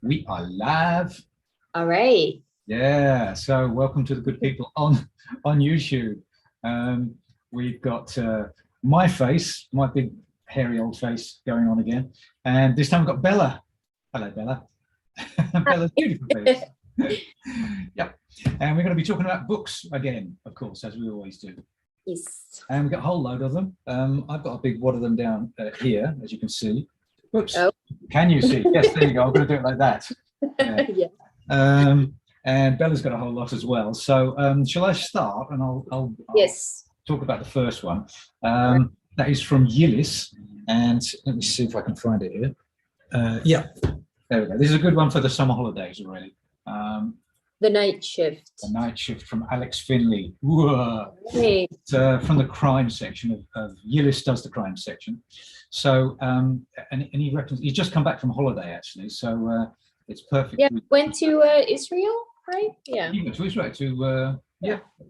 We are live. All right. Yeah, so welcome to the good people on YouTube. We've got my face, my big hairy old face going on again. And this time we've got Bella. Hello, Bella. Bella's beautiful face. Yep. And we're going to be talking about books again, of course, as we always do. Yes. And we've got a whole load of them. I've got a big wad of them down here, as you can see. Oops. Oh. Can you see? Yes, there you go. I'm going to do it like that. Yeah. And Bella's got a whole lot as well. So shall I start? And I'll yes. talk about the first one. That is from Yillis. And let me see if I can find it here. Yeah, there we go. This is a good one for the summer holidays already. The Night Shift. The Night Shift from Alex Finley. Hey. It's from the crime section of Yillis does the crime section. So, and he reckons he's just come back from holiday actually. So it's perfect. Yeah, went to Israel, right? Yeah. He went to Israel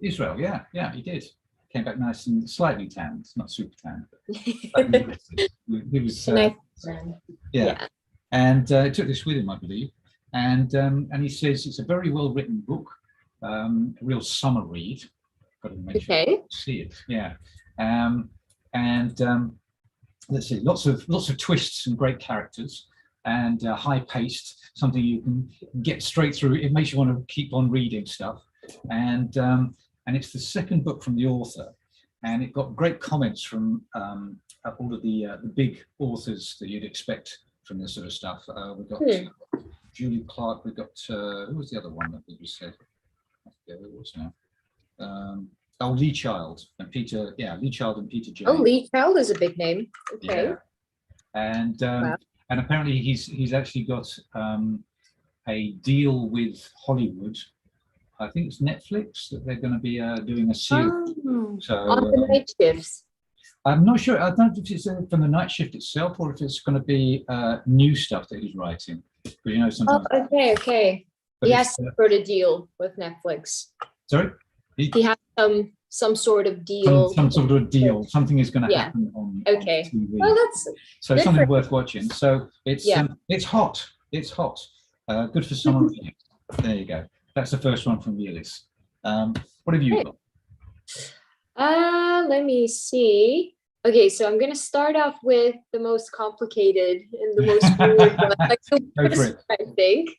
Israel. Yeah, he did. Came back nice and slightly tanned, not super tanned. But he was yeah. And he took this with him, I believe. And he says it's a very well written book, a real summer read. Got to make sure you see it. Yeah. Let's see, lots of twists and great characters, and high paced, something you can get straight through. It makes you want to keep on reading stuff. And it's the second book from the author, and it got great comments from all of the big authors that you'd expect from this sort of stuff. We've got Julie Clark, we've got, who was the other one that we said? I forget who it was now. Lee Child and Peter, Lee Child and Peter James. Oh, Lee Child is a big name. Okay. Yeah. And and apparently he's actually got a deal with Hollywood. I think it's Netflix that they're going to be doing a series. So on the Night Shifts. I'm not sure. I don't know if it's from the Night Shift itself or if it's going to be new stuff that he's writing. But you know, sometimes. Oh, okay. He has for the deal with Netflix. Sorry. He has some sort of deal. Some sort of deal. Something is going to happen on TV. Well, that's so something worth watching. So it's hot. It's hot. Good for summer reading. There you go. That's the first one from Yillis. What have you got? Let me see. Okay, so I'm going to start off with the most complicated and the most weird one. Like the worst, I think.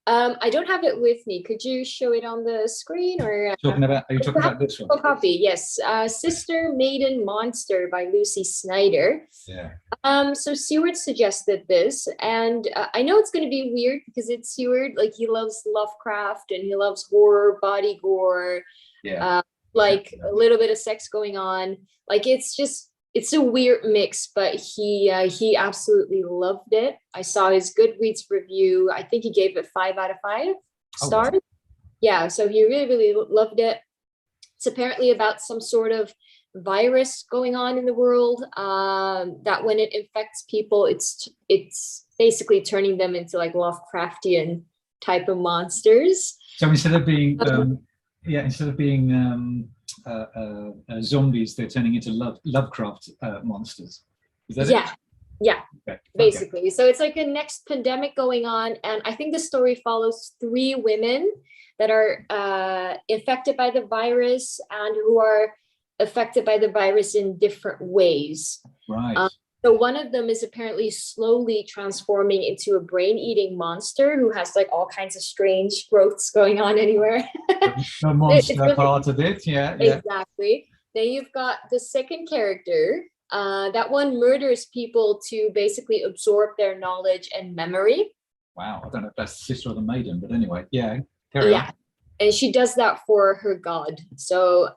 I don't have it with me. Could you show it on the screen? Or are you talking about this one? Copy, yes. Sister, Maiden, Monster by Lucy Snyder. Yeah. So Seward suggested this, and I know it's going to be weird because it's Seward. Like, he loves Lovecraft and he loves horror, body gore. Yeah. Like a little bit of sex going on. Like, it's a weird mix, but he absolutely loved it. I saw his Goodreads review. I think he gave it 5 out of 5 stars. Oh, wow. Yeah, so he really, really loved it. It's apparently about some sort of virus going on in the world that when it infects people, it's basically turning them into like Lovecraftian type of monsters. So instead of being zombies, they're turning into Lovecraft monsters. Is that it? Yeah, basically. Okay. So it's like a next pandemic going on, and I think the story follows 3 women that are infected by the virus and who are affected by the virus in different ways. Right. So one of them is apparently slowly transforming into a brain-eating monster who has like all kinds of strange growths going on anywhere. The monster part of it, yeah. Exactly. Then you've got the second character. That one murders people to basically absorb their knowledge and memory. Wow, I don't know if that's the Sister or the Maiden, but anyway, carry on. And she does that for her god. So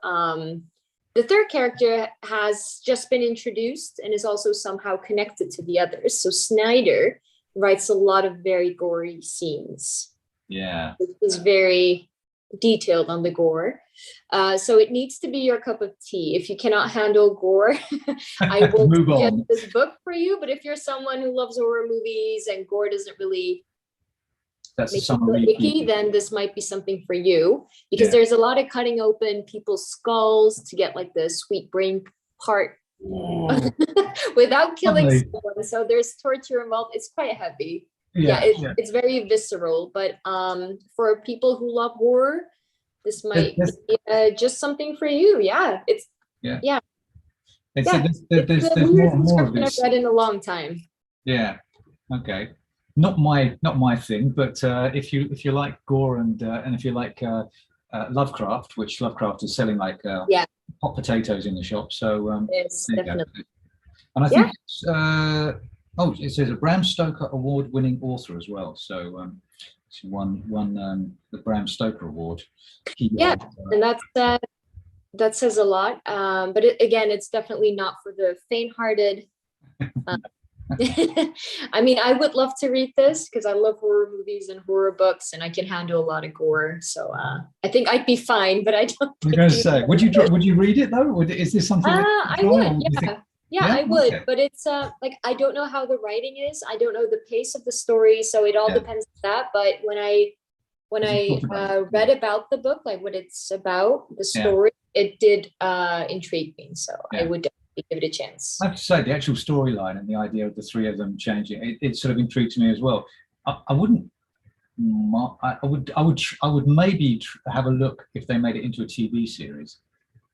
the third character has just been introduced and is also somehow connected to the others. So Snyder writes a lot of very gory scenes. Yeah. He's very detailed on the gore. So it needs to be your cup of tea. If you cannot handle gore, I will suggest this book for you. But if you're someone who loves horror movies and gore doesn't really make you feel icky, then this might be something for you, because there's a lot of cutting open people's skulls to get like the sweet brain part without killing someone. So there's torture involved. It's quite heavy. yeah, Yeah, yeah. it's very visceral, but for people who love horror, this might be just something for you. Yeah, it's yeah. yeah, It's yeah. It's the there's more weirdest and more of description I've this. read in a long time. Yeah. Okay. Not my thing, but if you like gore and if you like Lovecraft, which Lovecraft is selling like Yeah, hot potatoes in the shop, so it's there you go. definitely. And I Yeah. think it's, oh, it says a Bram Stoker award-winning author as well. So she won the Bram Stoker Award. Yeah, and that says a lot. But again, it's definitely not for the faint-hearted. I mean, I would love to read this because I love horror movies and horror books, and I can handle a lot of gore. So I think I'd be fine. But I don't. I'm going to say, would you read it though? Is this something? I would. Yeah, I would. Okay. But it's like I don't know how the writing is. I don't know the pace of the story, so it all depends on that. But when I read about the book, like what it's about, the story, it did intrigue me. So I would definitely give it a chance. I have to say, the actual storyline and the idea of the three of them changing, it sort of intrigues me as well. I wouldn't. I would maybe have a look if they made it into a TV series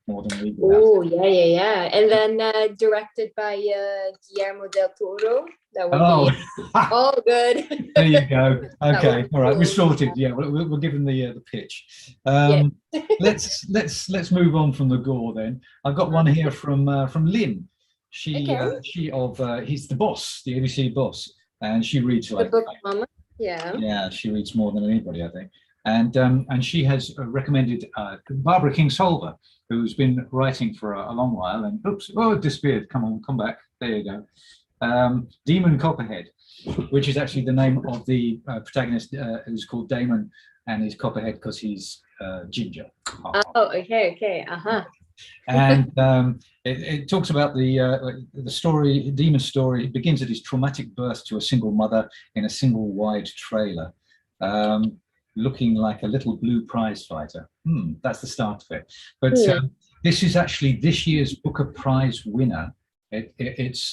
more than legal. Oh yeah. And then directed by Guillermo del Toro. That would be all good. There you go. Okay, all right, we're sorted. Yeah, we'll give them the pitch. Let's move on from the gore then. I've got one here from Lynn. He's the boss, the ABC boss, and she reads like the book Mama. Yeah, she reads more than anybody, I think. And she has recommended Barbara Kingsolver, who's been writing for a long while, and it disappeared. Come back. There you go. Demon Copperhead, which is actually the name of the protagonist, who's called Damon, and he's Copperhead because he's ginger. Oh, okay. And it talks about the story, Demon's story. It begins at his traumatic birth to a single mother in a single wide trailer, looking like a little blue prize fighter. That's the start of it. But this is actually this year's Booker Prize winner. It's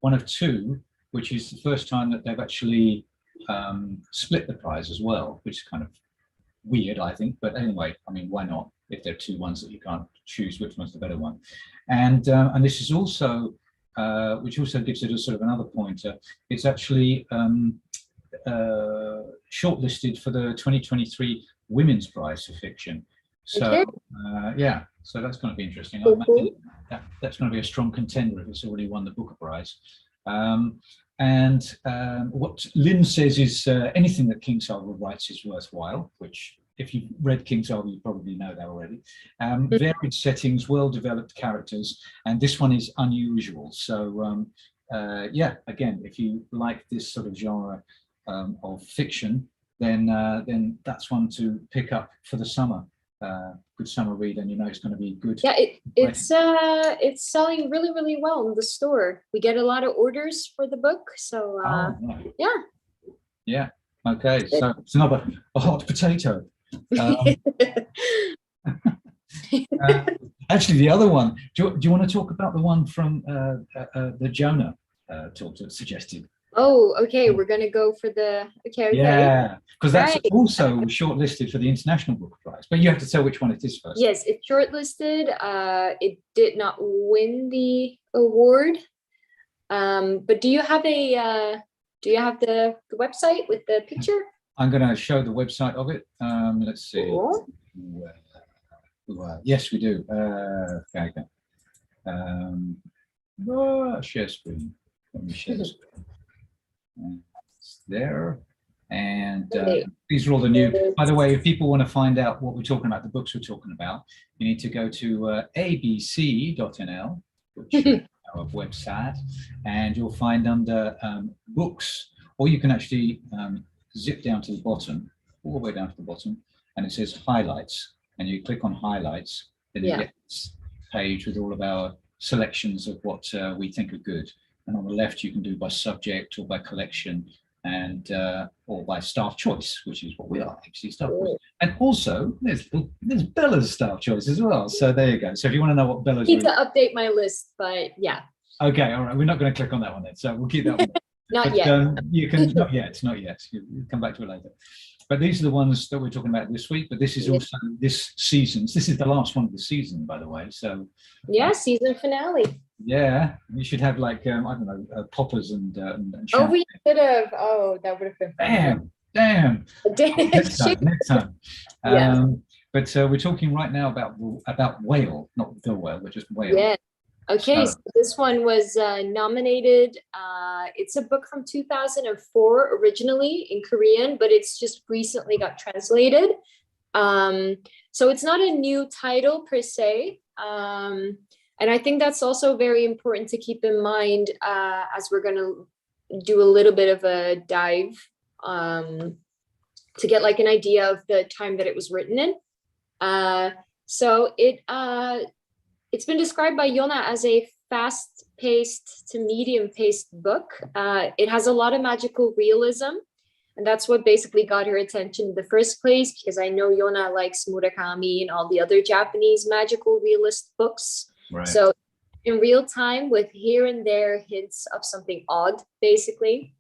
one of two, which is the first time that they've actually split the prize as well, which is kind of weird, I think. But anyway, I mean, why not? If there are two ones that you can't choose which one's the better one. And this is also, which also gives it a sort of another pointer, it's actually shortlisted for the 2023 Women's Prize for Fiction. So so that's going to be interesting. I imagine that's going to be a strong contender if it's already won the Booker Prize. What Lynn says is anything that Kingsolver writes is worthwhile, which if you've read Kingsolver, you probably know that already. Varied settings, well-developed characters, and this one is unusual. So again, if you like this sort of genre of fiction, then that's one to pick up for the summer. Good summer read, and you know it's going to be good. Yeah, it's selling really, really well in the store. We get a lot of orders for the book, so yeah. Okay, so it's another hot potato. Actually, the other one. Do you want to talk about the one from the Jonah suggested? Oh, okay. We're gonna go for the Yeah, because that's also shortlisted for the International Book Prize. But you have to tell which one it is first. Yes, it's shortlisted. It did not win the award. But do you have the website with the picture? I'm going to show the website of it. Let's see. Cool. Yes, we do. Okay. Share screen. Let me share the screen. It's there. And these are all the new. By the way, if people want to find out what we're talking about, the books we're talking about, you need to go to abc.nl, which is our website, and you'll find under books, or you can actually zip down to the bottom, all the way down to the bottom, and it says highlights, and you click on highlights, then you get this page with all of our selections of what we think are good. And on the left, you can do by subject or by collection, and or by staff choice, which is what we are, ABC Staff Choice. And also, there's Bella's staff choice as well. So there you go. So if you want to know what Bella's, I need to update my list, but yeah. Okay, all right. We're not going to click on that one then. So we'll keep that one. Not But yet. you can, not yet, not yet. You'll come back to it later. But these are the ones that we're talking about this week. But this is also this season's. This is the last one of the season, by the way. So yeah, season finale. yeah, we should have like I don't know, poppers and Oh, champagne. we could have. Oh, that would have been fun. Damn. Next time, Damn. next time. Yeah. But we're talking right now about whale, not the whale, but just whale. Yeah. Okay, So, so this one was nominated. It's a book from 2004 originally in Korean, but it's just recently got translated. So it's not a new title per se. And I think that's also very important to keep in mind as we're going to do a little bit of a dive to get like an idea of the time that it was written in. So it's been described by Yona as a fast-paced to medium-paced book. It has a lot of magical realism, and that's what basically got her attention in the first place, because I know Yona likes Murakami and all the other Japanese magical realist books. right. So in real time with here and there hints of something odd, basically.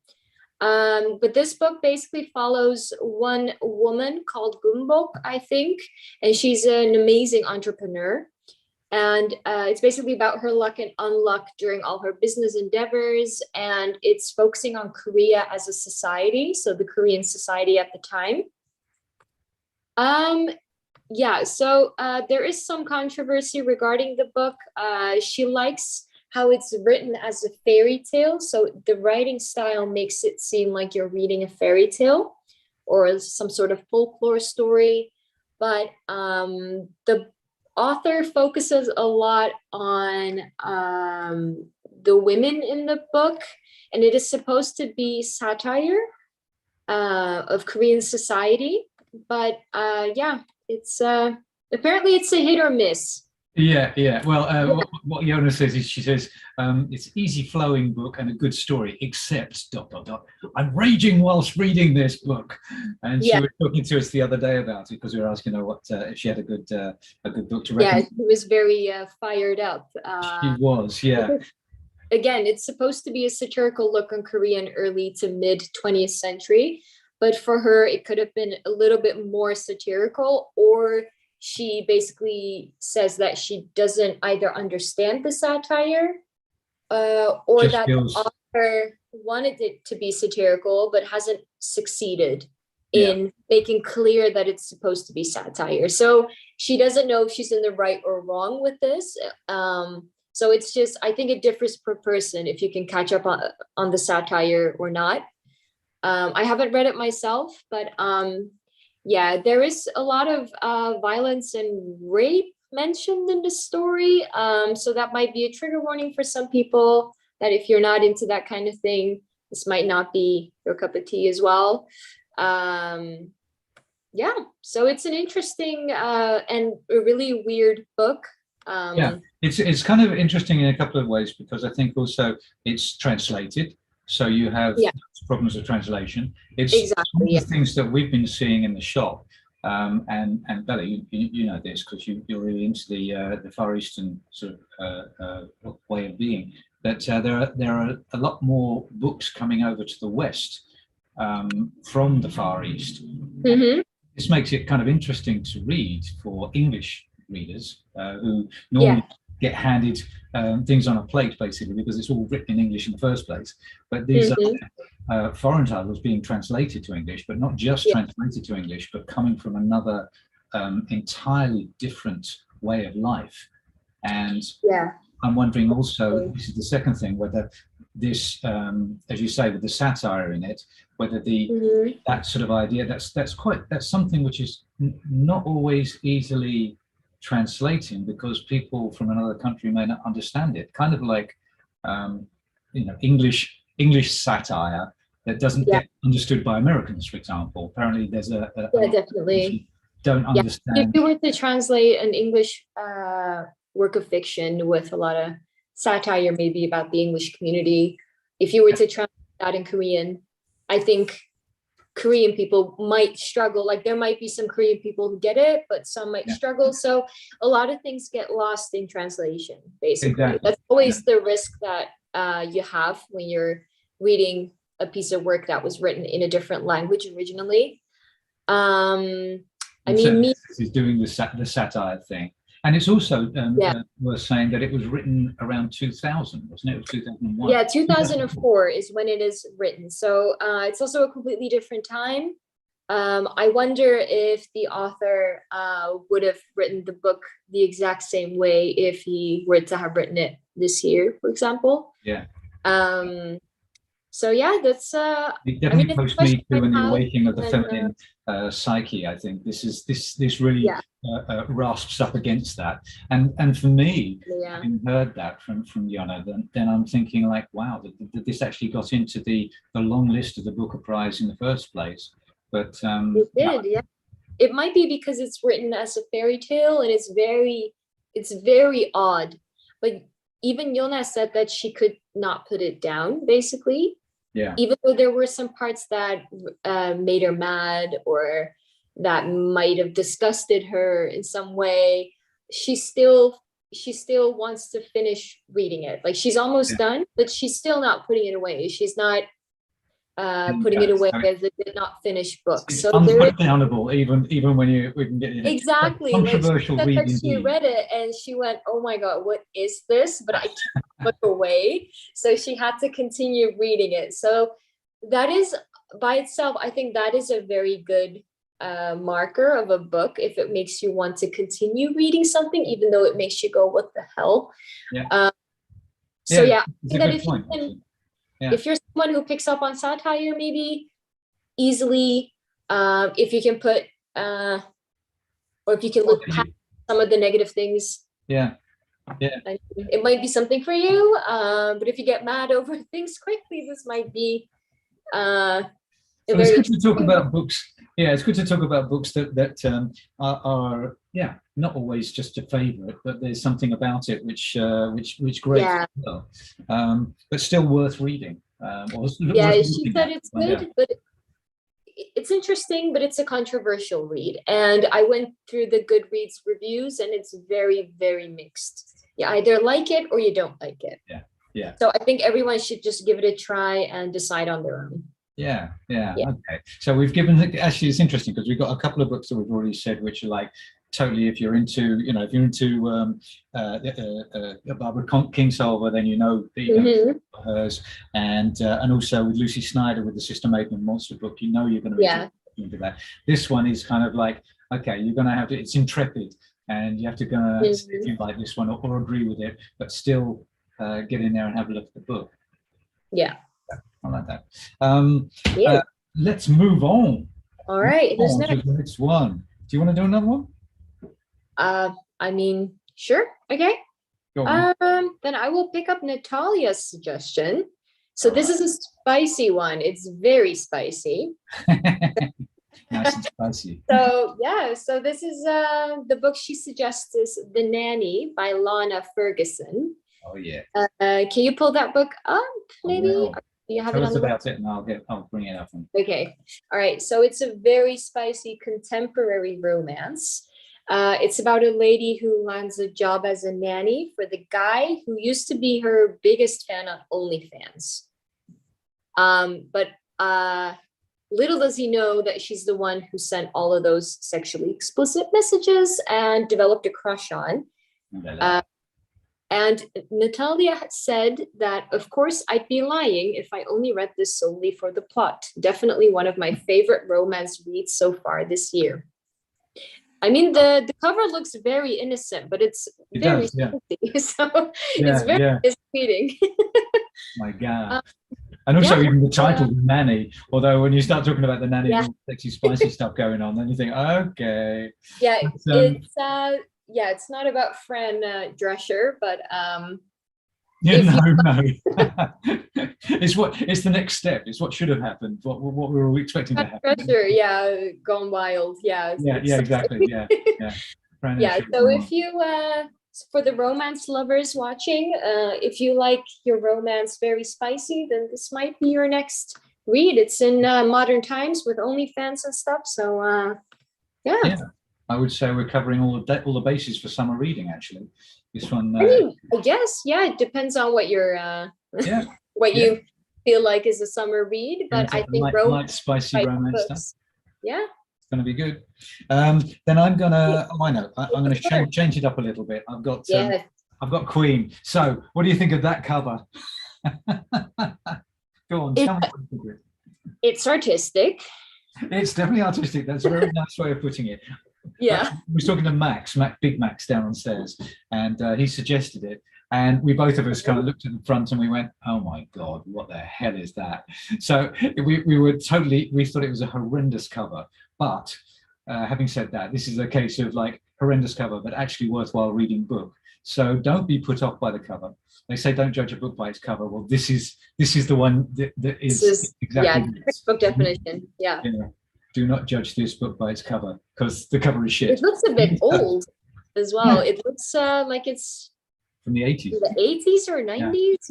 But this book basically follows one woman called Gumbok, I think, and she's an amazing entrepreneur. And it's basically about her luck and unluck during all her business endeavors. And it's focusing on Korea as a society, so the Korean society at the time. Yeah, so there is some controversy regarding the book. She likes how it's written as a fairy tale. So the writing style makes it seem like you're reading a fairy tale or some sort of folklore story. But the author focuses a lot on the women in the book, and it is supposed to be satire of Korean society. But yeah, it's apparently it's a hit or miss. Yeah. Well, what Yona says is, she says, it's easy flowing book and a good story, except ... I'm raging whilst reading this book. And she was talking to us the other day about it, because we were asking her what if she had a good book to recommend. Yeah, she was very fired up. She was, yeah. Again, it's supposed to be a satirical look on Korean early to mid 20th century, but for her, it could have been a little bit more satirical, or she basically says that she doesn't either understand the satire or Just that feels... the author wanted it to be satirical, but hasn't succeeded in making clear that it's supposed to be satire. So she doesn't know if she's in the right or wrong with this. So it's just, I think it differs per person if you can catch up on the satire or not. I haven't read it myself, but yeah, there is a lot of violence and rape mentioned in the story. So that might be a trigger warning for some people, that if you're not into that kind of thing, this might not be your cup of tea as well. Yeah, so it's an interesting and a really weird book. Yeah, it's kind of interesting in a couple of ways, because I think also it's translated. So you have problems of translation. It's one of the things that we've been seeing in the shop. And Bella, you know this because you're really into the Far Eastern sort of way of being. That there are a lot more books coming over to the West from the Far East. Mm-hmm. This makes it kind of interesting to read for English readers who normally get handed things on a plate, basically, because it's all written in English in the first place. But these are foreign titles being translated to English, but not just translated to English, but coming from another entirely different way of life. And I'm wondering also, this is the second thing, whether this, as you say, with the satire in it, whether the that sort of idea, that's something which is not always easily translating, because people from another country may not understand it. Kind of like English satire that doesn't get understood by Americans, for example. Apparently there's a definitely don't understand. If you were to translate an English work of fiction with a lot of satire maybe about the English community, if you were to translate that in Korean, I think Korean people might struggle. Like there might be some Korean people who get it, but some might struggle. So a lot of things get lost in translation, basically. That's always the risk that you have when you're reading a piece of work that was written in a different language originally. I mean, he's doing the satire thing, and it's also worth saying that it was written around 2000, wasn't it? It was 2001. Yeah, 2004 is when it is written. So it's also a completely different time. I wonder if the author would have written the book the exact same way if he were to have written it this year, for example. Yeah. So yeah, that's it definitely post Me Too and the awakening of the feminine psyche. I think this really rasps up against that. And for me, having heard that from Jonna, then I'm thinking like, wow, that this actually got into the long list of the Booker Prize in the first place. But it did, yeah. It might be because it's written as a fairy tale and it's very odd. But even Jonna said that she could not put it down, basically. Yeah. Even though there were some parts that made her mad or that might have disgusted her in some way, she still wants to finish reading it. Like she's almost done, but she's still not putting it away. She's not putting it away as a did not finished book. It's so unputdownable, even when we can get it. Exactly. Controversial like read she read it and she went, "Oh my God, what is this?" But I can't look away. So she had to continue reading it. So that is by itself, I think that is a very good marker of a book if it makes you want to continue reading something, even though it makes you go, "What the hell?" Yeah. So yeah, I it's think a that good point, if you're someone who picks up on satire, maybe easily, if you can put, or if you can look past some of the negative things, it might be something for you. But if you get mad over things quickly, this might be. It's good to talk about books. Yeah, it's good to talk about books that are not always just a favorite, but there's something about it which grates as well, but still worth reading. She said it's good, but it's interesting, but it's a controversial read. And I went through the Goodreads reviews, and it's very, very mixed. You either like it or you don't like it. Yeah. So I think everyone should just give it a try and decide on their own. Yeah. Okay. So we've actually it's interesting because we've got a couple of books that we've already said which are like totally, if you're into Barbara Kingsolver, then you know hers, and also with Lucy Snyder with the Sister Maiden Monster book, you know you're going to be into that. This one is kind of like, okay, you're going to have to, it's intrepid, and you have to go see if you like this one or agree with it, but still get in there and have a look at the book. Yeah. I like that. Let's move on. All right. Who's next? The next one. Do you want to do another one? I mean, sure. Okay. Go on. Then I will pick up Natalia's suggestion. So this is a spicy one. It's very spicy. Nice and spicy. So yeah, so this is the book she suggests is The Nanny by Lana Ferguson. Oh yeah. Can you pull that book up, maybe? You have Tell us about it and I'll bring it up. Okay. All right. So it's a very spicy contemporary romance. It's about a lady who lands a job as a nanny for the guy who used to be her biggest fan on OnlyFans. But little does he know that she's the one who sent all of those sexually explicit messages and developed a crush on. And Natalia said that, of course, I'd be lying if I only read this solely for the plot. Definitely one of my favorite romance reads so far this year. I mean, the cover looks very innocent, but it's very spicy, so it's very misleading. My God. And also even the title, The Nanny, although when you start talking about the nanny, all sexy, spicy stuff going on, then you think, okay. Yeah, it's not about Fran Drescher, but no. It's the next step. It's what should have happened. What we were expecting to happen. Drescher, gone wild. Exactly. So if you for the romance lovers watching, if you like your romance very spicy, then this might be your next read. It's in modern times with OnlyFans and stuff. So I would say we're covering all the bases for summer reading. Actually, this one. I guess it depends on what you're. feel like is a summer read, but I think light, spicy romance stuff. Yeah, it's going to be good. Then I'm gonna. Oh, I know. I'm going to change it up a little bit. I've got Queen. So, what do you think of that cover? Go on, tell me what you think of it. It's artistic. It's definitely artistic. That's a very nice way of putting it. Yeah. I was talking to Big Max downstairs, and he suggested it. And we both of us kind of looked at the front and we went, oh my God, what the hell is that? So we thought it was a horrendous cover. But having said that, this is a case of like horrendous cover, but actually worthwhile reading book. So don't be put off by the cover. They say don't judge a book by its cover. Well, this is the one that is exactly this book definition. Yeah. Do not judge this book by its cover, because the cover is shit. It looks a bit old as well. Yeah. It looks like it's from the 80s. The 80s or 90s,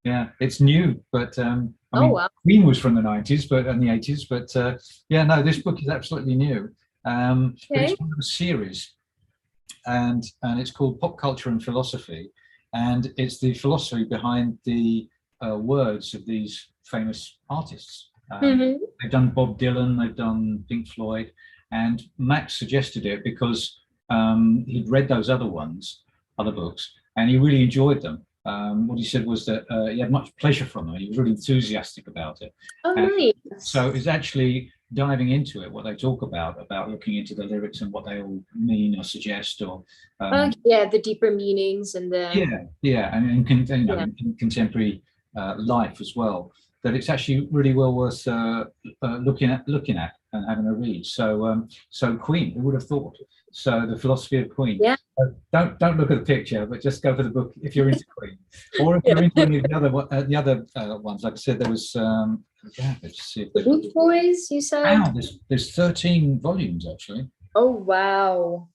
yeah. It's new, but I mean, wow. Queen was from the 90s, but in the 80s. But no, this book is absolutely new. But it's one of a series, and it's called Pop Culture and Philosophy, and it's the philosophy behind the words of these famous artists. They've done Bob Dylan, they've done Pink Floyd, and Max suggested it because he'd read those other books, and he really enjoyed them. What he said was that he had much pleasure from them. He was really enthusiastic about it. Oh, nice. So it's actually diving into it, what they talk about looking into the lyrics and what they all mean or suggest, or the deeper meanings and the and in contemporary life as well. That it's actually really well worth looking at and having a read. So Queen, who would have thought? So the philosophy of Queen. Yeah. Don't look at the picture, but just go for the book if you're into Queen, or if you're into any of the other ones. Like I said, there was let's see if the Beach Boys. You said. Wow, there's 13 volumes actually. Oh wow.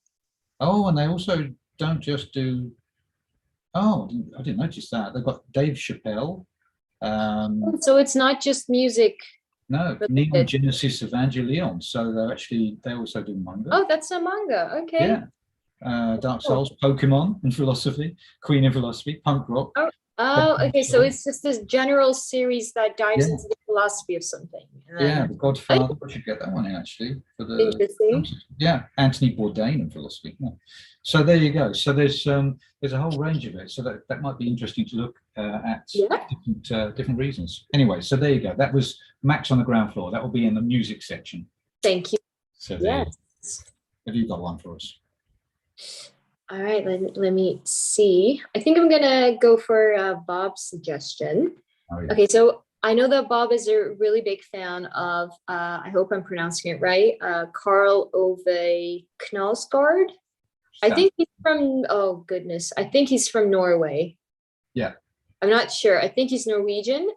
Oh, and they also don't just do. Oh, I didn't notice that. They've got Dave Chappelle. So it's not just music. No, Neon Genesis Evangelion. So they also do manga. Oh, that's a manga. Okay. Yeah. Dark Souls, Pokemon and philosophy, Queen and philosophy, punk rock. Oh, okay. So it's just this general series that dives into the philosophy of something. The Godfather. I should get that one actually for the. Interesting. Yeah, Anthony Bourdain and philosophy. Yeah. So there you go. So there's a whole range of it. So that might be interesting to look at different reasons. Anyway, so there you go. That was Max on the ground floor. That will be in the music section. Thank you. So have you got one for us? All right, let me see. I think I'm gonna go for Bob's suggestion. Oh, yeah. Okay, so I know that Bob is a really big fan of, I hope I'm pronouncing it right, Karl Ove Knausgaard. I think he's from, oh goodness, I think he's from Norway. Yeah. I'm not sure. I think he's Norwegian.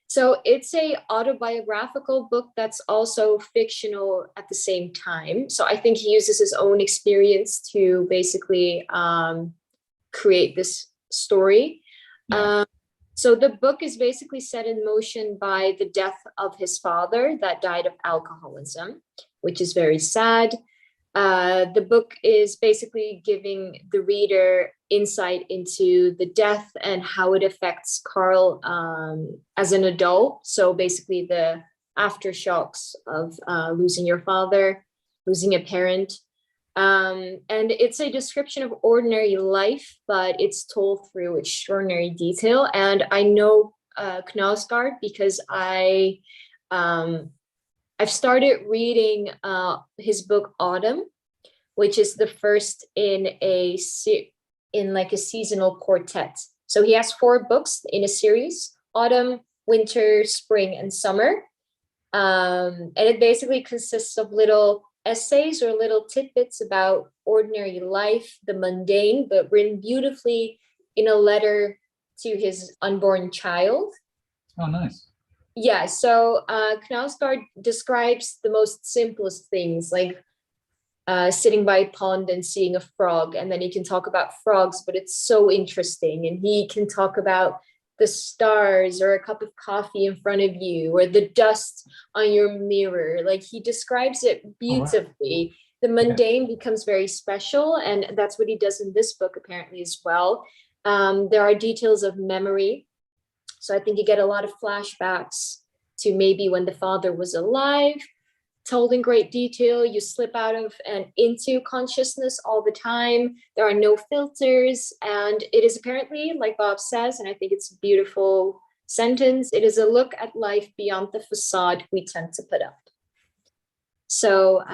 So it's a autobiographical book that's also fictional at the same time. So I think he uses his own experience to basically create this story. Yeah. So the book is basically set in motion by the death of his father that died of alcoholism, which is very sad. The book is basically giving the reader insight into the death and how it affects Karl as an adult. So basically the aftershocks of losing your father, losing a parent. And it's a description of ordinary life, but it's told through extraordinary detail. And I know Knausgaard because I've started reading his book Autumn, which is the first in a seasonal quartet. So he has 4 books in a series: Autumn, Winter, Spring, and Summer. And it basically consists of little essays or little tidbits about ordinary life, the mundane, but written beautifully in a letter to his unborn child. Oh, nice. Yeah, so Knausgaard describes the most simplest things, like sitting by a pond and seeing a frog, and then he can talk about frogs, but it's so interesting. And he can talk about the stars or a cup of coffee in front of you or the dust on your mirror. Like, he describes it beautifully. Oh, wow. The mundane becomes very special, and that's what he does in this book apparently as well. There are details of memory. So I think you get a lot of flashbacks to maybe when the father was alive, told in great detail. You slip out of and into consciousness all the time. There are no filters. And it is apparently, like Bob says, and I think it's a beautiful sentence, it is a look at life beyond the facade we tend to put up. So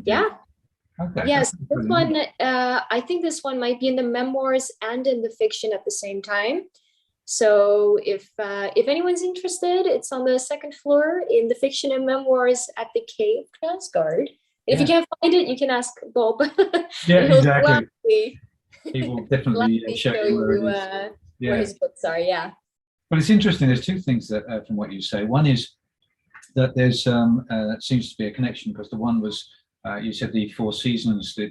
yeah. Okay. Yes, this one, I think this one might be in the memoirs and in the fiction at the same time. So if anyone's interested, it's on the second floor in the fiction and memoirs at the Cave of Knausgaard. If you can't find it, you can ask Bob. Yeah, exactly. He will definitely show you where his books are. Yeah. But it's interesting. There's two things that from what you say. One is that there's seems to be a connection, because the one was you said the Four Seasons, the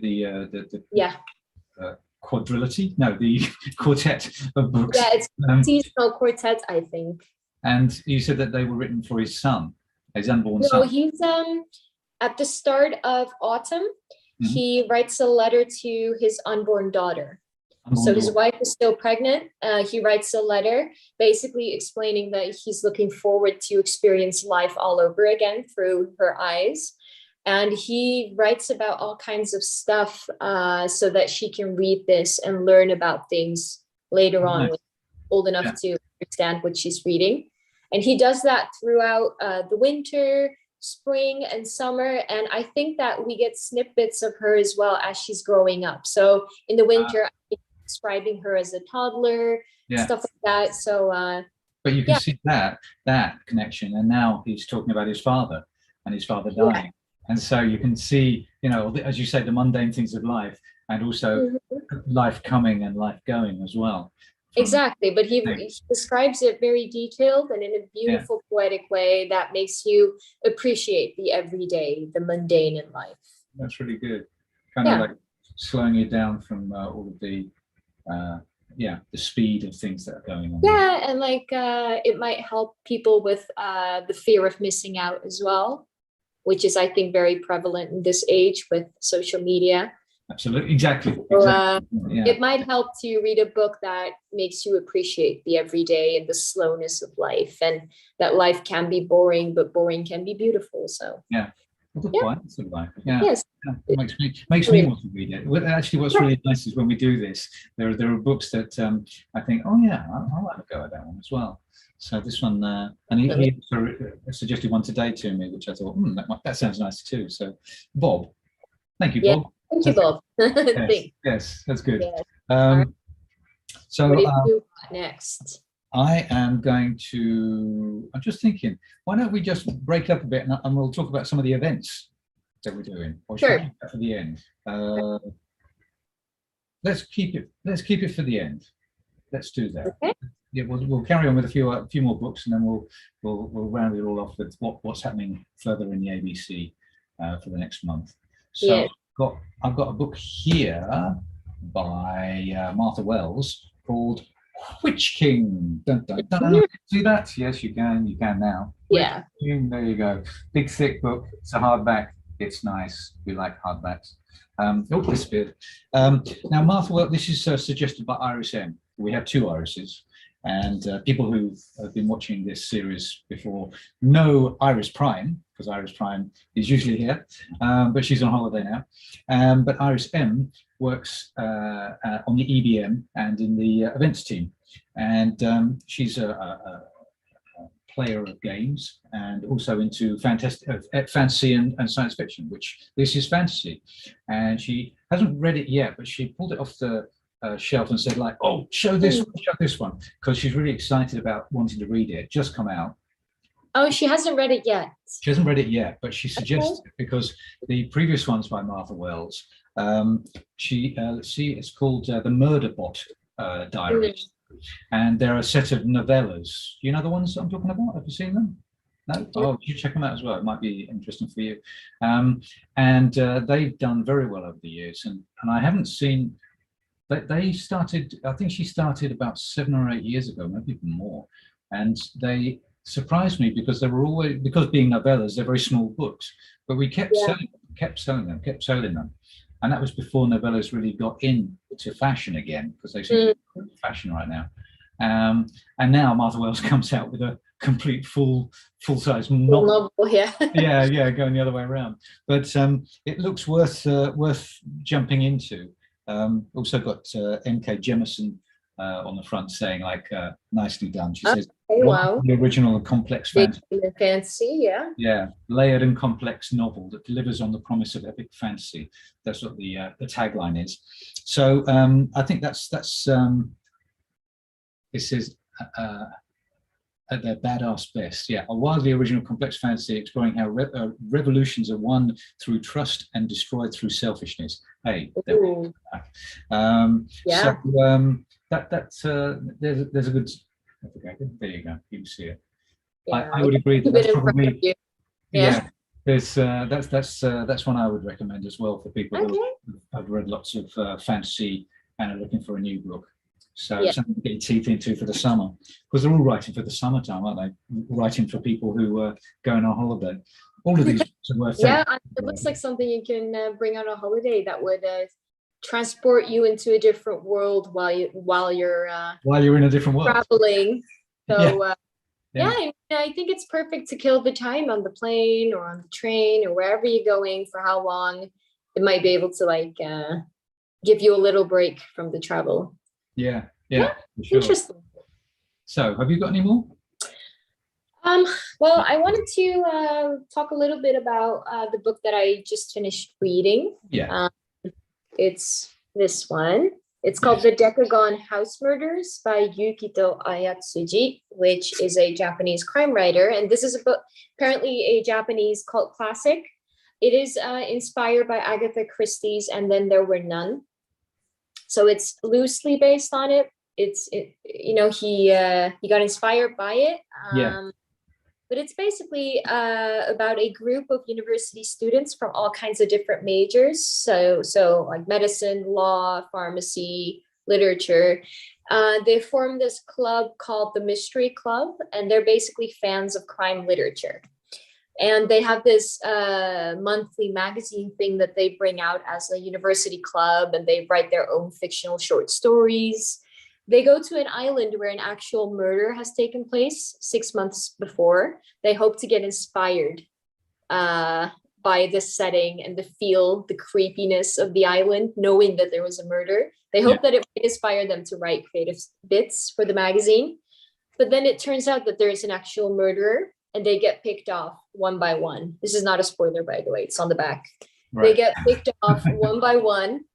quadrilogy, no, the quartet of books. Yeah, it's seasonal quartet, I think. And you said that they were written for his son, his unborn son. No, he's at the start of autumn, he writes a letter to his unborn daughter. So his wife is still pregnant. He writes a letter basically explaining that he's looking forward to experience life all over again through her eyes. And he writes about all kinds of stuff so that she can read this and learn about things later on, when she's old enough to understand what she's reading. And he does that throughout the winter, spring, and summer. And I think that we get snippets of her as well as she's growing up. So in the winter, I'm describing her as a toddler, stuff like that. So, but you can see that connection. And now he's talking about his father and his father dying. Yeah. And so you can see, you know, as you say, the mundane things of life, and also life coming and life going as well. Exactly. But he describes it very detailed and in a beautiful, poetic way that makes you appreciate the everyday, the mundane in life. That's really good. Kind of like slowing you down from all of the speed of things that are going on. Yeah. And like it might help people with the fear of missing out as well, which is, I think, very prevalent in this age with social media. Absolutely, exactly. So, it might help to read a book that makes you appreciate the everyday and the slowness of life, and that life can be boring, but boring can be beautiful. So the quietness of life. Yes. It makes me want to read it. Well, actually, what's really nice is when we do this, there are books that I think, I'll have a go at that one as well. So this one, and he suggested one today to me, which I thought, that sounds nice too. So, Bob, thank you, Bob. Thank you, Bob. Yes, that's good. Right. So, what do you do next? I am going to. I'm just thinking, why don't we just break up a bit and we'll talk about some of the events that we're doing. Or should we keep that for the end? Let's keep it for the end. Let's do that. Okay. Yeah, we'll carry on with a few more books, and then we'll round it all off with what's happening further in the ABC for the next month. So I've got a book here by Martha Wells called Witch King. Dun, dun, dun. See that? Yes, you can. You can now. Yeah. There you go. Big thick book. It's a hardback. It's nice. We like hardbacks. Disappeared. Now, Martha Wells. This is suggested by Iris M. We have two Irises. And people who have been watching this series before know Iris Prime, because Iris Prime is usually here, but she's on holiday now. But Iris M works on the EBM and in the events team. And she's a player of games and also into fantasy and science fiction, which this is fantasy. And she hasn't read it yet, but she pulled it off the shelf and said, like, oh, show this one, because she's really excited about wanting to read it. Just come out. Oh, she hasn't read it yet. She hasn't read it yet, but she suggested it because the previous ones by Martha Wells, let's see, it's called the Murder Bot Diaries, and they're a set of novellas. You know the ones I'm talking about? Have you seen them? No? Oh, you should check them out as well. It might be interesting for you. And they've done very well over the years, and I haven't seen. They started, I think she started about 7 or 8 years ago, maybe even more. And they surprised me because they were always, because being novellas, they're very small books, but we kept selling them. And that was before novellas really got into fashion again, because they seem to be fashion right now. And now Martha Wells comes out with a complete full-size novel, yeah. yeah, going the other way around. But it looks worth jumping into. Also got MK Jemison on the front saying, like, nicely done. She says, wow, the original and complex fantasy, yeah. Yeah, layered and complex novel that delivers on the promise of epic fantasy. That's what the tagline is. So I think that's this is at their badass best. Yeah, a wildly original complex fantasy exploring how revolutions are won through trust and destroyed through selfishness. Hey, there we go. Yeah. So there's a good. Okay, there you go. You can see it. Yeah, I would agree that that's probably There's that's one I would recommend as well for people who have read lots of fantasy and are looking for a new book. So something to get your teeth into for the summer, because they're all writing for the summertime, aren't they? Writing for people who are going on holiday. All of these books are worth it looks like something you can bring on a holiday that would transport you into a different world while you're in a different world traveling. So I think it's perfect to kill the time on the plane or on the train or wherever you're going, for how long it might be able to like give you a little break from the travel. Yeah, for sure. Interesting. So have you got any more? Well, I wanted to talk a little bit about the book that I just finished reading. It's this one. It's called The Decagon House Murders by Yukito Ayatsuji, which is a Japanese crime writer. And this is a book, apparently a Japanese cult classic. It is inspired by Agatha Christie's And Then There Were None. So it's loosely based on it. He got inspired by it. But it's basically about a group of university students from all kinds of different majors. So like medicine, law, pharmacy, literature. They formed this club called the Mystery Club, and they're basically fans of crime literature. And they have this monthly magazine thing that they bring out as a university club, and they write their own fictional short stories. They go to an island where an actual murder has taken place 6 months before. They hope to get inspired by the setting and the creepiness of the island, knowing that there was a murder. They hope that it would inspire them to write creative bits for the magazine. But then it turns out that there is an actual murderer, and they get picked off one by one. This is not a spoiler, by the way. It's on the back. Right. They get picked off one by one.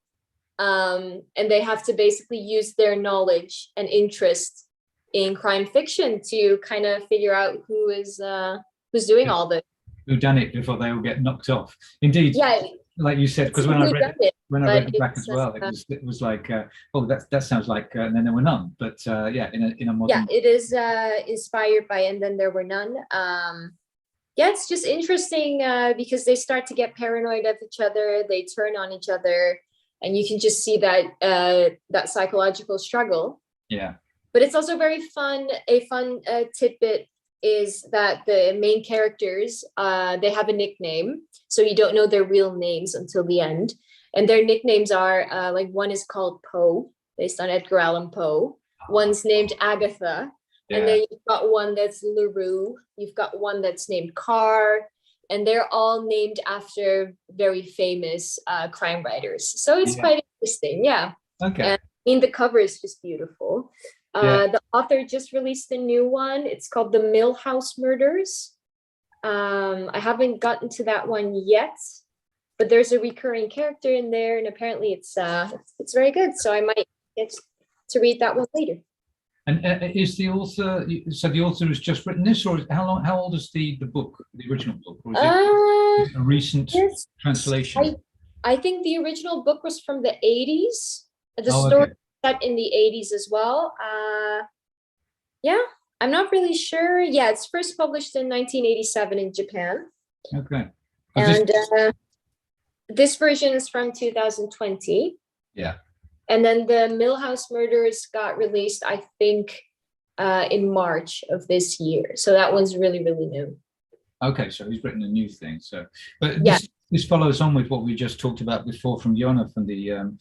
And they have to basically use their knowledge and interest in crime fiction to kind of figure out who's doing all this. Who done it before they all get knocked off. Indeed, like you said, because when I read it back as well, it was like, that sounds like And Then There Were None. But in a modern... it is inspired by And Then There Were None. It's just interesting because they start to get paranoid of each other. They turn on each other. And you can just see that psychological struggle. Yeah. But it's also very fun. A fun tidbit is that the main characters, they have a nickname. So you don't know their real names until the end. And their nicknames are, like one is called Poe, based on Edgar Allan Poe. One's named Agatha. Yeah. And then you've got one that's LaRue. You've got one that's named Carr. And they're all named after very famous crime writers. So it's quite interesting. Yeah. Okay. And the cover is just beautiful. The author just released a new one. It's called The Mill House Murders. I haven't gotten to that one yet, but there's a recurring character in there, and apparently it's very good. So I might get to read that one later. And is the author? So the author has just written this, or how old is the book, the original book, or is it a recent translation? I think the original book was from the 80s. The story set in the 80s as well. I'm not really sure. Yeah, it's first published in 1987 in Japan. Okay. And this version is from 2020. Yeah. And then the Millhouse Murders got released, I think, in March of this year. So that one's really, really new. Okay, so he's written a new thing. So, but this follows on with what we just talked about before from Jonathan, the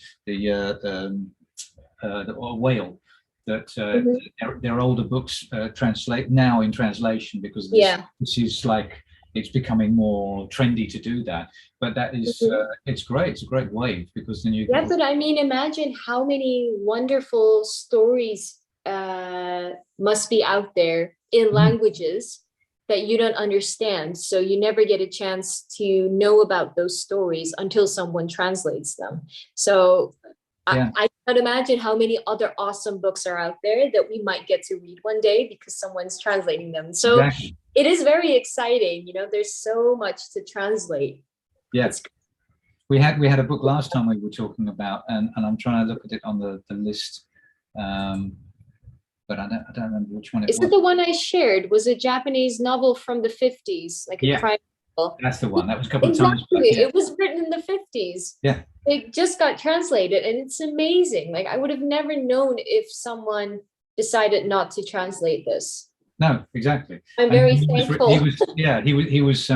whale. that Mhm. their older books translate now in translation, because this is like, it's becoming more trendy to do that. But that is, Mhm. it's great. It's a great wave, because then you Yeah, but I mean, imagine how many wonderful stories must be out there in languages that you don't understand. So you never get a chance to know about those stories until someone translates them. So I can't imagine how many other awesome books are out there that we might get to read one day because someone's translating them. So it is very exciting. You know, there's so much to translate. Yes. We had a book last time we were talking about, and I'm trying to look at it on the list, but I don't remember which one it was. Is it the one I shared? Was a Japanese novel from the 50s, like a crime novel? That's the one. That was a couple of times back. It was written in the 50s. Yeah. It just got translated, and it's amazing. Like, I would have never known if someone decided not to translate this. No, exactly. I'm very thankful. He was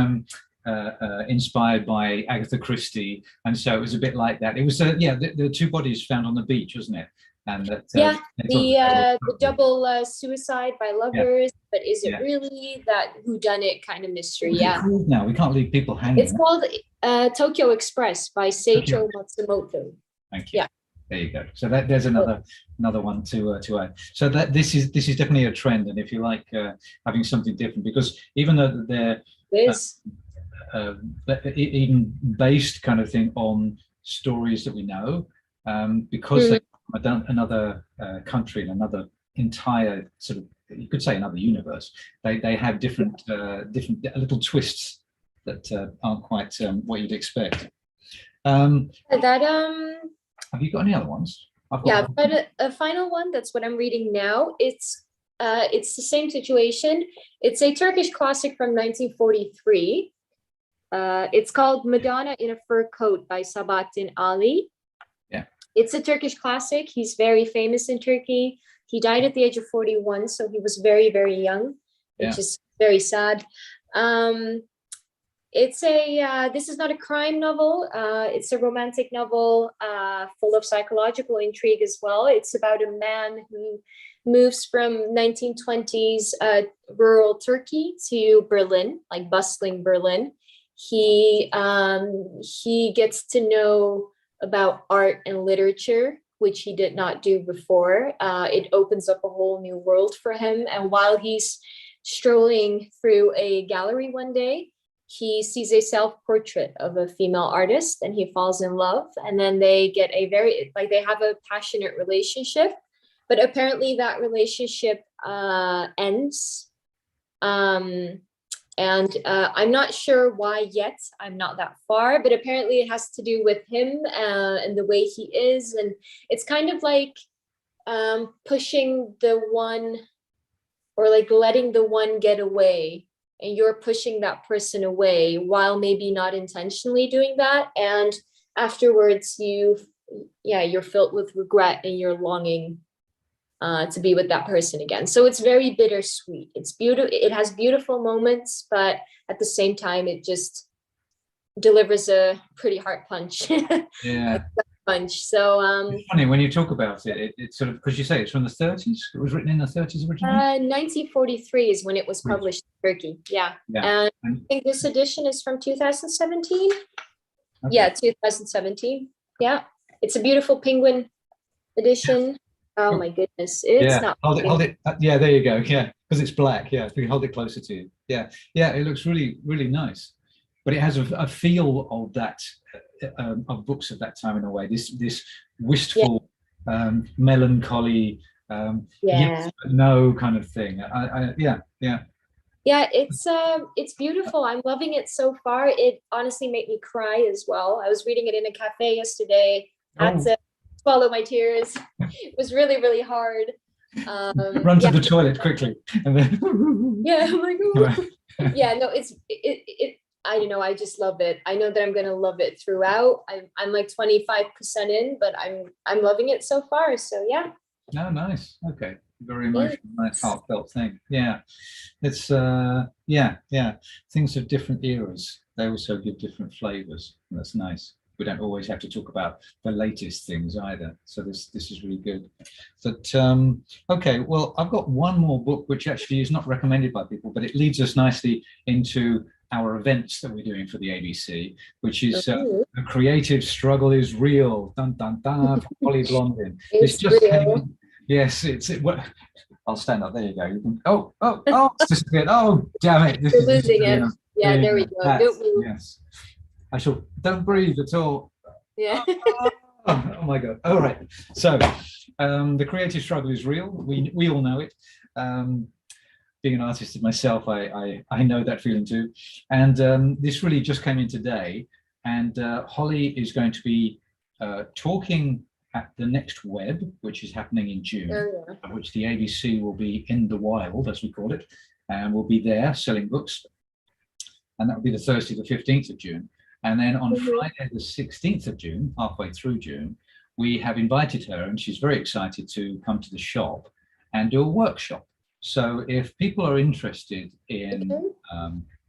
inspired by Agatha Christie, and so it was a bit like that. It was the two bodies found on the beach, wasn't it? And that the double suicide by lovers, but is it really that whodunit kind of mystery? What's it called now? We can't leave people hanging. It's called Tokyo Express by Seicho Matsumoto. Thank you. Yeah. There you go. So there's another one to add. So that this is definitely a trend, and if you like having something different, because even though they're even based kind of thing on stories that we know, because they're from another country and another entire sort of, you could say, another universe, they have different little twists that aren't quite what you'd expect. Have you got any other ones? I've got a final one. That's what I'm reading now. It's the same situation. It's a Turkish classic from 1943. It's called Madonna in a Fur Coat by Sabahattin Ali. Yeah. It's a Turkish classic. He's very famous in Turkey. He died at the age of 41, so he was very, very young, which is very sad. It's this is not a crime novel. It's a romantic novel full of psychological intrigue as well. It's about a man who moves from 1920s rural Turkey to Berlin, like bustling Berlin. He gets to know about art and literature, which he did not do before. It opens up a whole new world for him. And while he's strolling through a gallery one day, he sees a self-portrait of a female artist, and he falls in love. And then they get they have a passionate relationship, but apparently that relationship ends. And I'm not sure why yet. I'm not that far, but apparently it has to do with him and the way he is. And it's kind of like pushing the one, or like letting the one get away, and you're pushing that person away while maybe not intentionally doing that. And afterwards you're filled with regret and you're longing to be with that person again. So it's very bittersweet. It's beautiful. It has beautiful moments, but at the same time, it just delivers a pretty hard punch. Yeah. Punch. So it's funny when you talk about it. It's sort of, because you say it's from the 30s. It was written in the 30s originally. 1943 is when it was published in Turkey. Yeah. And I think this edition is from 2017. Okay. Yeah, 2017. Yeah, it's a beautiful penguin edition. Oh my goodness, it's not. Hold it. Yeah, there you go. Yeah, because it's black. Yeah, if you hold it closer to you. Yeah, it looks really, really nice. But it has a feel of that of books of that time in a way. This wistful, melancholy, yes but no kind of thing. Yeah, it's beautiful. I'm loving it so far. It honestly made me cry as well. I was reading it in a cafe yesterday. Had to swallow my tears. It was really, really hard. Run to the toilet quickly. And then I'm like, oh. Yeah, no, it I don't know, I just love it. I know that I'm gonna love it throughout. I'm like 25% in, but I'm loving it so far. So yeah. No, nice. Okay. Very emotional, nice, heartfelt thing. Yeah. It's things of different eras. They also give different flavors. That's nice. we don't always have to talk about the latest things either. So this is really good. But okay, well, I've got one more book which actually is not recommended by people, but it leads us nicely into our events that we're doing for the ABC, which is The Creative Struggle is Real. Dun dun dun. From Holly Blondin. It's This just real. came in. Yes, well, I'll stand up. There you go. You can, it's disappeared. Oh, damn it. This You're is losing it. Yeah, there we go. Don't move. Yes. Don't breathe at all. Yeah. Oh my God. All right. So the creative struggle is real. We all know it. Being an artist myself, I know that feeling too. And this really just came in today. And Holly is going to be talking at the next web, which is happening in June, which the ABC will be in the wild, as we call it, and we'll be there selling books. And that will be the Thursday, the 15th of June. And then on Friday, the 16th of June, halfway through June, we have invited her, and she's very excited to come to the shop and do a workshop. So if people are interested in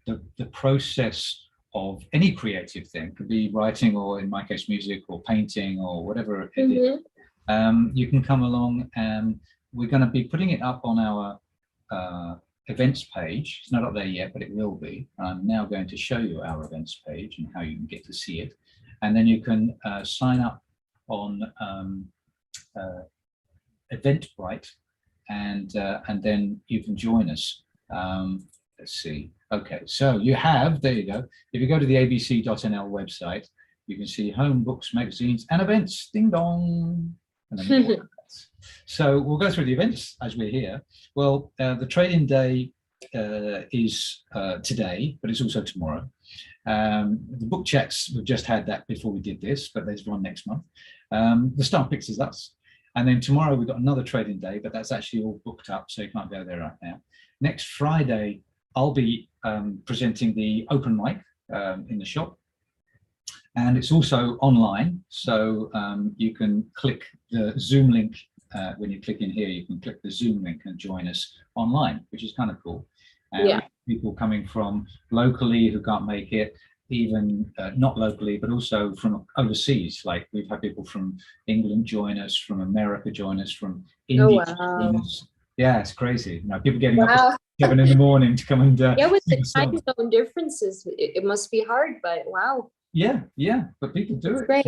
the process of any creative thing, could be writing, or in my case, music or painting or whatever it is, you can come along, and we're going to be putting it up on our events page. It's not up there yet, but it will be. I'm now going to show you our events page and how you can get to see it. And then you can sign up on Eventbrite, and then you can join us. Let's see. Okay, so you have, there you go. If you go to the abc.nl website, you can see home, books, magazines, and events. Ding dong. And then so we'll go through the events as we're here. Well, the trade-in day is today, but it's also tomorrow. The book chats, we've just had that before we did this, but there's one next month. The Star Picks is us. And then tomorrow we've got another trade-in day, but that's actually all booked up, so you can't go there right now. Next Friday, I'll be presenting the open mic in the shop. And it's also online, so you can click the Zoom link. When you click in here, you can click the Zoom link and join us online, which is kind of cool. And people coming from locally who can't make it, even not locally, but also from overseas. Like we've had people from England join us, from America join us, from India join us. Yeah, it's crazy. You know, people getting up at 7 in the morning to come and with the time zone differences, it must be hard, but wow. Yeah, but people do it. Great.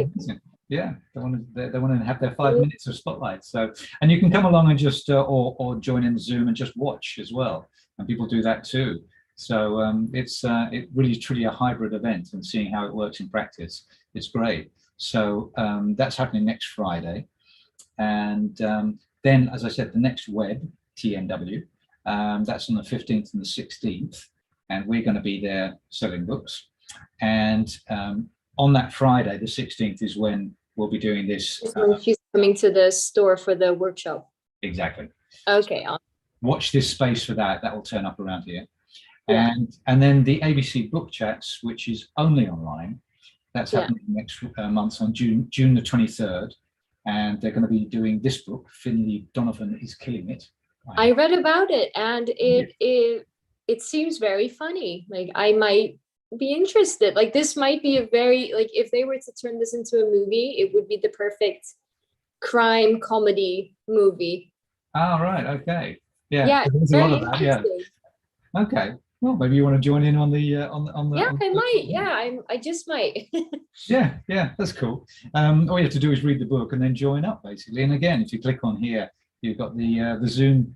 Yeah, they want to have their 5 minutes of spotlight. So, and you can come along and just or join in the Zoom and just watch as well. And people do that too. So it's it really truly a hybrid event, and seeing how it works in practice, it's great. So that's happening next Friday, and then, as I said, the next web TNW, that's on the 15th and the 16th, and we're going to be there selling books. And on that Friday, the 16th, is when we'll be doing this. She's coming to the store for the workshop. Exactly. Okay. Watch this space for that. That will turn up around here. Yeah. And then the ABC book chats, which is only online. That's happening next month on June the 23rd. And they're going to be doing this book, Finley Donovan is Killing It. I read about it, and it seems very funny. Like, I might be interested. Like, this might be a very, like, if they were to turn this into a movie, it would be the perfect crime comedy movie. Oh, right. Okay. Yeah. Yeah. There's a lot of that. Yeah. Okay. Well, maybe you want to join in on the Yeah, I might. Yeah, I just might. Yeah, that's cool. All you have to do is read the book and then join up, basically. And again, if you click on here, you've got the Zoom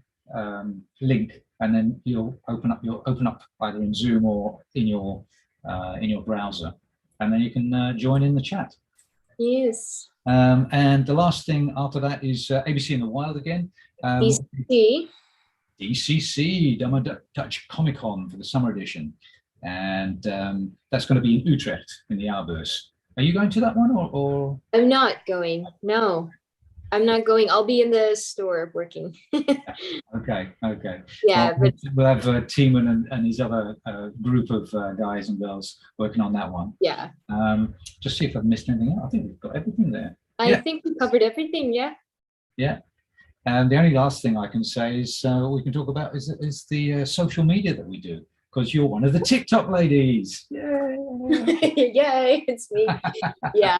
link, and then you'll open up either in Zoom or in your browser, and then you can join in the chat. Yes. And the last thing after that is ABC in the Wild again. DCC, Dutch Comic Con, for the summer edition, and that's going to be in Utrecht in the Aarhus. Are you going to that one, or? I'm not going. No, I'm not going. I'll be in the store working. Okay. Yeah, well, we'll have Tiemann and his other group of guys and girls working on that one. Yeah. Just see if I've missed anything out. I think we've got everything there. I think we covered everything. Yeah. Yeah. And the only last thing I can say is we can talk about is the social media that we do, because you're one of the TikTok ladies. Yay, it's me. Yeah.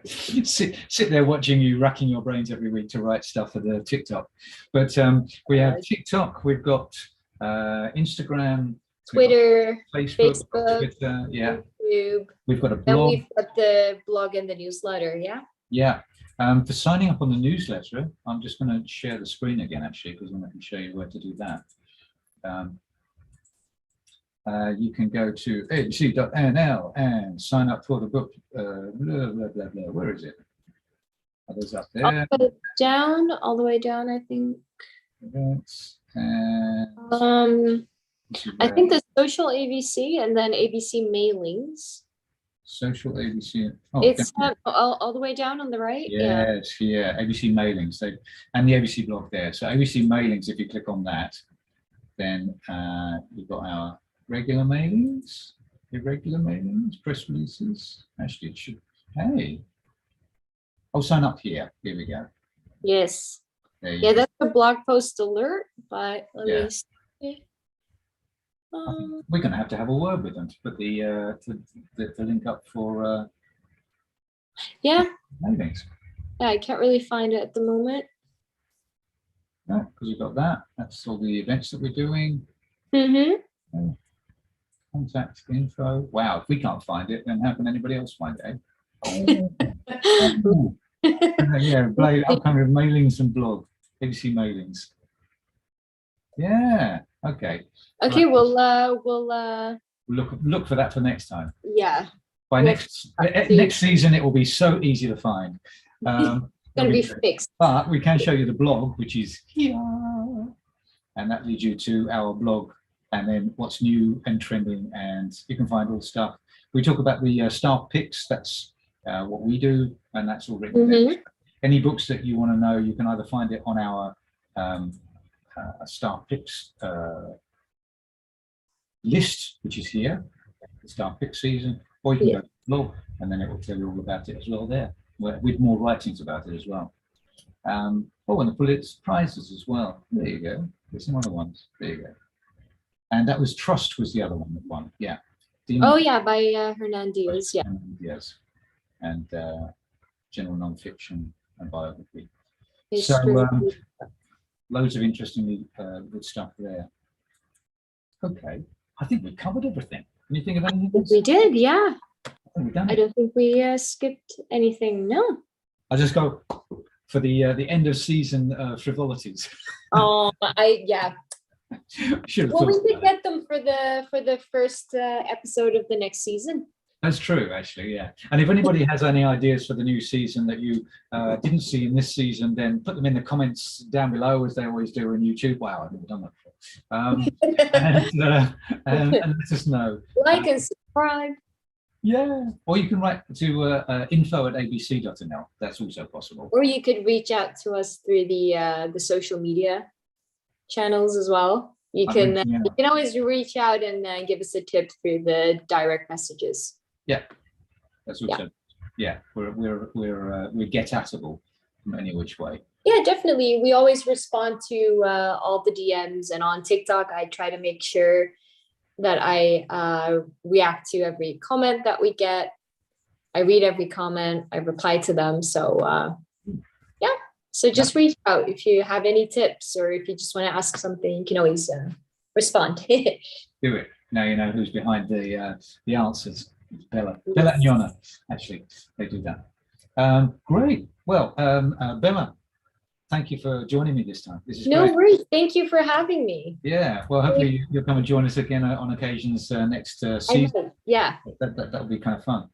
Sit there watching you, racking your brains every week to write stuff for the TikTok. But we have TikTok, we've got Instagram, Twitter, Facebook, Twitter, yeah. YouTube. We've got a blog. Then we've got the blog and the newsletter, yeah? Yeah. For signing up on the newsletter, I'm just going to share the screen again, actually, because then I can show you where to do that. You can go to abc.nl and sign up for the book. Blah, blah, blah, blah. Where is it? Oh, there's up there. All the way down, I think. Events, and I think the social ABC and then ABC mailings. Social ABC. Oh, it's all the way down on the right. Yes, yeah. ABC mailings. And the ABC blog there. So ABC mailings, if you click on that, then we've got our regular mailings, irregular mailings, press releases. Actually, it should. Hey, I'll sign up here. Here we go. Yes. Yeah, that's a blog post alert. But let me see. We're going to have a word with them to put the link up for mailings. Yeah, I can't really find it at the moment. No, because we've got that. That's all the events that we're doing. Contact info. Wow, if we can't find it, then how can anybody else find it? Yeah, upcoming mailings and blog. ABC mailings. Yeah. Okay. Okay. Right. We'll look for that for next time. Yeah. By next season, it will be so easy to find. It's gonna be fixed. But we can show you the blog, which is here, and that leads you to our blog, and then what's new and trending, and you can find all the stuff. We talk about the staff picks. That's what we do, and that's all written there. Any books that you want to know, you can either find it on our staff picks list, which is here, the staff pick season, or you can go to the blog, and then it will tell you all about it as well there, with more writings about it as well. And the Pulitzer Prizes as well. There you go. There's some other ones. There you go. And that was Trust was the other one that won. Yeah. By Hernan Diaz. Yeah. Yes. And general nonfiction and biography. Loads of interestingly good stuff there. Okay. I think we covered everything. Can you think of anything else? We did, yeah. I don't think we skipped anything. No. I'll just go for the end of season frivolities. Well, we could get them for the first episode of the next season. That's true, actually, yeah. And if anybody has any ideas for the new season that you didn't see in this season, then put them in the comments down below, as they always do on YouTube. Wow, I've never done that before. And let us know. Like and subscribe. Yeah, or you can write to info@abc.nl. That's also possible. Or you could reach out to us through the social media channels as well. You can always reach out and give us a tip through the direct messages. Yeah, that's also we're get-atable from any which way. Yeah, definitely. We always respond to all the DMs, and on TikTok, I try to make sure that I react to every comment that we get. I read every comment, I reply to them. So so just reach out if you have any tips, or if you just want to ask something, you can always respond. Do it. Now you know who's behind the answers. It's Bella and Yona, actually, they do that. Great. Well, Bella, thank you for joining me this time. This is no worries. Thank you for having me. Yeah. Well, hopefully you'll come and join us again on occasions next season. Yeah. That'll be kind of fun.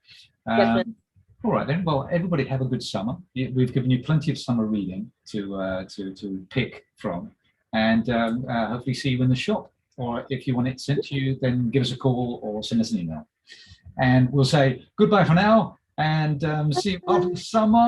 Definitely. All right then. Well, everybody have a good summer. We've given you plenty of summer reading to pick from, and hopefully see you in the shop. Or if you want it sent to you, then give us a call or send us an email. And we'll say goodbye for now, and see you after summer.